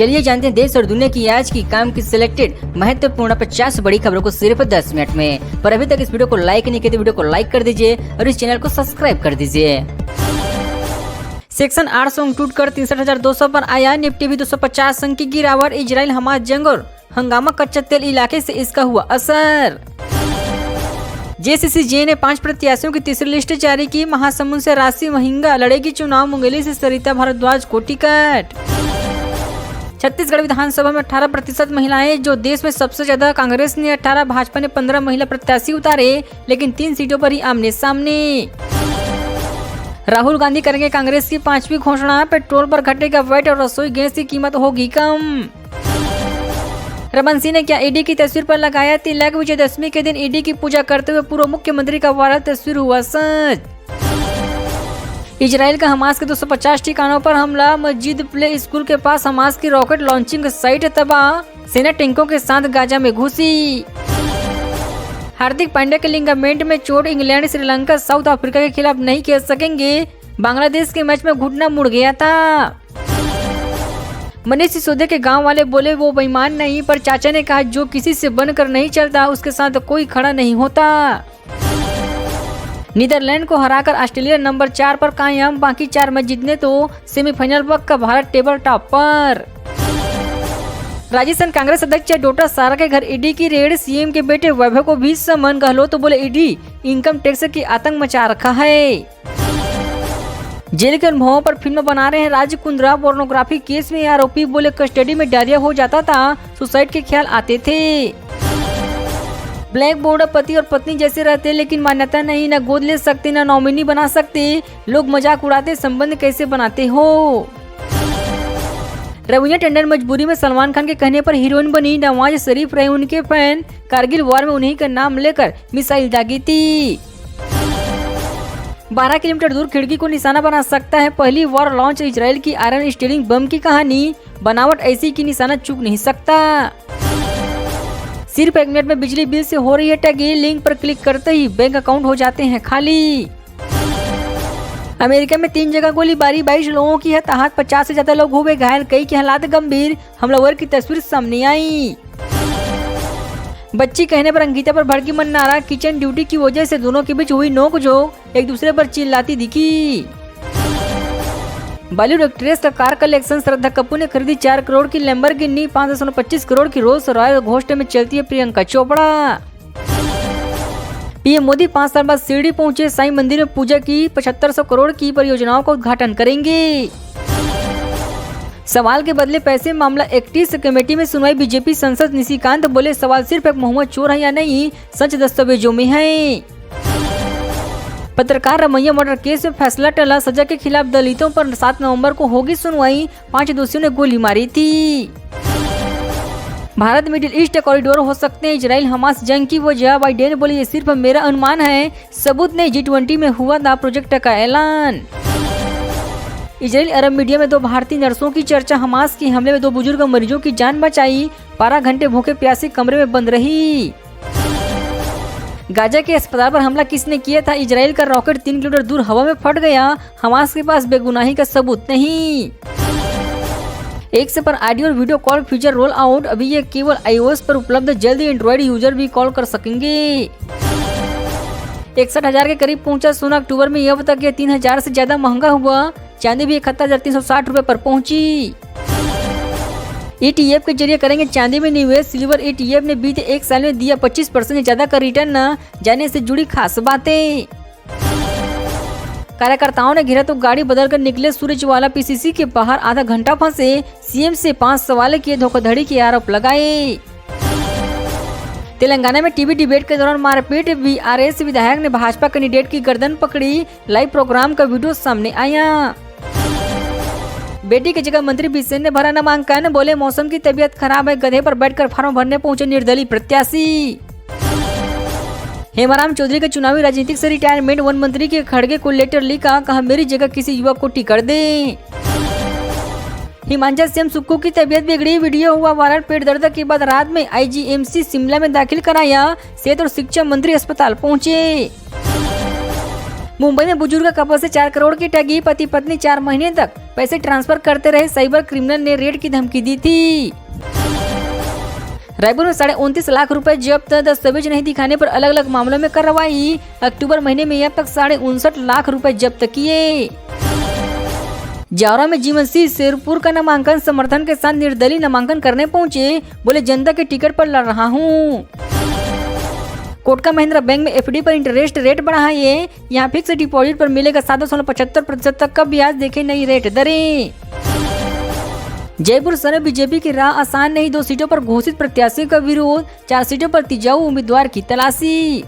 चलिए जानते हैं देश और दुनिया की आज की काम की सिलेक्टेड महत्वपूर्ण 50 बड़ी खबरों को सिर्फ 10 मिनट में। पर अभी तक इस वीडियो को लाइक नहीं किया तो वीडियो को लाइक कर दीजिए और इस चैनल को सब्सक्राइब कर दीजिए। सेक्शन 800 टूटकर 63,200 पर आया। निफ्टी भी 250 अंक की गिरावट। इजराइल हमास जंग और हंगामा कच्चा तेल इलाके से इसका हुआ असर। JCCJ ने 5 प्रत्याशियों की तीसरी लिस्ट जारी की। महासमुंद से राशि महिंगा लड़ेगी चुनाव। मुंगेली से सरिता भारद्वाज को टिकट। छत्तीसगढ़ विधानसभा में 18% महिलाएं, जो देश में सबसे ज्यादा। कांग्रेस ने 18, भाजपा ने 15 महिला प्रत्याशी उतारे, लेकिन 3 सीटों पर ही आमने सामने। राहुल गांधी करेंगे कांग्रेस की 5वीं घोषणा। पेट्रोल पर घटेगा वैट और रसोई गैस की कीमत होगी कम। रमन सिंह ने क्या ईडी की तस्वीर पर लगाया तिलक। विजयदशमी के दिन ईडी की पूजा करते हुए पूर्व मुख्यमंत्री का वायरल तस्वीर हुआ सच। इजराइल का हमास के 250 ठिकानों पर हमला। मस्जिद प्ले स्कूल के पास हमास की रॉकेट लॉन्चिंग साइट तबाह। सेना टैंकों के साथ गाजा में घुसी। हार्दिक पांड्या के लिगामेंट में चोट। इंग्लैंड श्रीलंका साउथ अफ्रीका के खिलाफ नहीं खेल सकेंगे। बांग्लादेश के मैच में घुटना मुड़ गया था। मनीष सिसोदिया के गांव वाले बोले वो बेईमान नहीं, पर चाचा ने कहा जो किसी से बनकर नहीं चलता उसके साथ कोई खड़ा नहीं होता। नीदरलैंड को हराकर ऑस्ट्रेलिया नंबर 4 पर कायम। बाकी 4 मैच जीतने तो सेमीफाइनल पक्का। भारत टेबल टॉप पर। राजस्थान कांग्रेस अध्यक्ष डोटा सारा के घर ईडी की रेड। सीएम के बेटे वैभव को भी समन। गहलोत तो बोले ईडी इनकम टैक्स की आतंक मचा रखा है। जेल के अनुभवों पर फिल्म बना रहे हैं राज कुंद्रा। पोर्नोग्राफी केस में आरोपी बोले कस्टडी में डायरिया हो जाता था, सुसाइड के ख्याल आते थे। ब्लैक बोर्ड पति और पत्नी जैसे रहते, लेकिन मान्यता नहीं। न गोद ले सकते न नॉमिनी बना सकते। लोग मजाक उड़ाते, संबंध कैसे बनाते हो। रवीना टंडन मजबूरी में सलमान खान के कहने पर हीरोइन बनी। नवाज शरीफ रहे उनके फैन। कारगिल वॉर में उन्हीं का नाम लेकर मिसाइल दागी थी। 12 किलोमीटर दूर खिड़की को निशाना बना सकता है पहली वॉर लॉन्च। इजराइल की आयरन स्टीलिंग बम की कहानी। बनावट ऐसी कि निशाना चूक नहीं सकता। सिर्फ 1 मिनट में बिजली बिल से हो रही है ठगी। लिंक पर क्लिक करते ही बैंक अकाउंट हो जाते हैं खाली। अमेरिका में 3 जगह गोलीबारी। 22 लोगों की हताहत। 50 से ज्यादा लोग हुए घायल। कई के हालात गंभीर। हमलावर की तस्वीर सामने आई। बच्ची कहने पर अंकिता पर भड़की मन्नारा। किचन ड्यूटी की वजह से दोनों के बीच हुई नोक-झोंक। एक दूसरे पर चिल्लाती दिखी। बॉलीवुड एक्ट्रेस का कार कलेक्शन। श्रद्धा कपूर ने खरीदी 4 करोड़ की लैम्बोर्गिनी। 525 करोड़ की रोल्स रॉयल घोस्ट में चलती है प्रियंका चोपड़ा। पीएम मोदी 5 साल बाद शिरडी पहुंचे। साईं मंदिर में पूजा की। 7500 करोड़ की परियोजनाओं का उद्घाटन करेंगे। सवाल के बदले पैसे मामला एक्टिस कमेटी में सुनवाई। बीजेपी सांसद निशिकांत बोले सवाल सिर्फ एक मोहम्मद चोर है या नहीं, सच दस्तावेजों में है। पत्रकार रमैया मर्डर केस में फैसला टला। सजा के खिलाफ दलितों पर 7 नवंबर को होगी सुनवाई। 5 दोषियों ने गोली मारी थी। भारत मिडिल ईस्ट कॉरिडोर हो सकते हैं इजराइल हमास जंग की वजह। बाइडेन बोले ये सिर्फ मेरा अनुमान है, सबूत नहीं। G20 में हुआ था प्रोजेक्ट का ऐलान। इजराइल अरब मीडिया में 2 भारतीय नर्सों की चर्चा। हमास के हमले में 2 बुजुर्ग मरीजों की जान बचाई। 12 घंटे भूखे प्यासे कमरे में बंद रही। गाजा के अस्पताल पर हमला किसने किया था। इजराइल का रॉकेट 3 किलोमीटर दूर हवा में फट गया। हमास के पास बेगुनाही का सबूत नहीं। 1 से पर ऑडियो और video call feature roll out. अभी ये केवल iOS पर उपलब्ध। जल्दी एंड्रॉइड यूजर भी कॉल कर सकेंगे। 61,000 के करीब पहुंचा सोना अक्टूबर में। अब तक ये 3,000 से ज्यादा महंगा हुआ। चांदी भी 71,360 रुपए पर पहुंची। ETF के जरिए करेंगे चांदी में निवेश। सिल्वर ETF ने बीते 1 साल में दिया 25% से ज्यादा का रिटर्न। न जाने से जुड़ी खास बातें। कार्यकर्ताओं ने घेरा तो गाड़ी बदलकर निकले सूरजवाला। PCC के बाहर आधा घंटा फंसे। सीएम से 5 सवाल किए, धोखाधड़ी के आरोप लगाए। तेलंगाना में टीवी डिबेट के दौरान मारपीट। BRS विधायक ने भाजपा कैंडिडेट की गर्दन पकड़ी। लाइव प्रोग्राम का वीडियो सामने आया। बेटी की जगह मंत्री बिसेन ने भरा नामांकन। बोले मौसम की तबीयत खराब है, गधे पर बैठकर फार्म भरने पहुंचे निर्दलीय प्रत्याशी। हेमाराम चौधरी के चुनावी राजनीतिक से रिटायरमेंट। वन मंत्री के खड़गे को लेटर लिखा। कहा मेरी जगह किसी युवक को टिकट दें। हिमाचल सीएम सुक्खू की तबीयत बिगड़ी। वीडियो हुआ वायरल। पेट दर्द के बाद रात में IGMC शिमला में दाखिल कराया। सेहत और शिक्षा मंत्री अस्पताल पहुंचे। मुंबई में बुजुर्ग कपल से 4 करोड़ की ठगी, पति पत्नी 4 महीने तक पैसे ट्रांसफर करते रहे, साइबर क्रिमिनल ने रेड की धमकी दी थी। रायपुर में 29.5 लाख रुपए जब्त, दस्तावेज नहीं दिखाने पर अलग अलग मामलों में कार्रवाई। अक्टूबर महीने में अब तक 59.5 लाख रुपए जब्त किए। जावरा में जीवन सिंह शेरपुर का नामांकन समर्थन के साथ निर्दलीय नामांकन करने पहुंचे, बोले जनता के टिकट पर लड़ रहा हूं। कोटका महिंद्रा बैंक में एफडी पर इंटरेस्ट रेट बढ़ाए, यहाँ फिक्स डिपॉजिट पर मिलेगा 7.75% तक का ब्याज, देखे नई रेट दरें। जयपुर शहर में बीजेपी की राह आसान नहीं, 2 सीटों पर घोषित प्रत्याशियों का विरोध, 4 सीटों पर तिजाऊ उम्मीदवार की तलाशी।